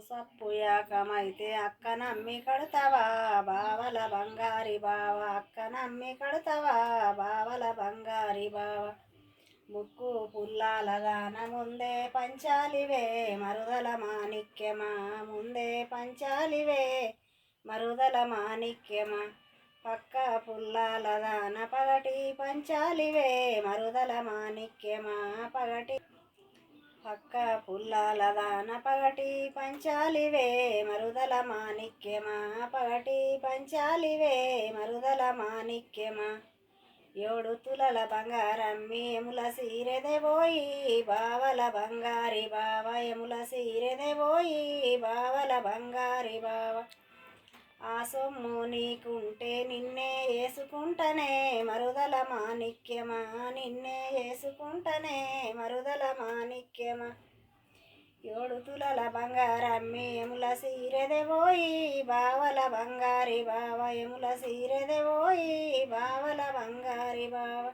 సప్పు యాకమైతే అక్క నమ్మి కడతావా బావల బంగారి బావ అక్క నమ్మి కడతావా బావల బంగారి బావ ముక్కు పుల్లాల దాన ముందే పంచాలివే మరుదల మాణిక్యమా ముందే పంచాలివే మరుదల మాణిక్యమా పక్క పుల్లాల దాన పగటి పంచాలివే మరుదల మాణిక్యమా పగటి పక్క పుల్లాల దాన పగటి పంచాలివే మరుదల మాణిక్యమా పగటి పంచాలివే మరుదల మాణిక్యమా ఏడు తులల బంగారమ్మి ఎముల సీరెదెబోయి బావల బంగారి బావ ఎముల సీరెదెబోయి బావల బంగారి బావ ఆ సొమ్ము నీకుంటే నిన్నే వేసుకుంటనే మరుదల మాణిక్యమా నిన్నే వేసుకుంటనే మరుదల మాణిక్యమా ఏడు తులల బంగారమ్మి ఎముల సీరెదెబోయి బావల బంగారి బావ ఎముల సీరెదెబోయి బావల బంగారి బావ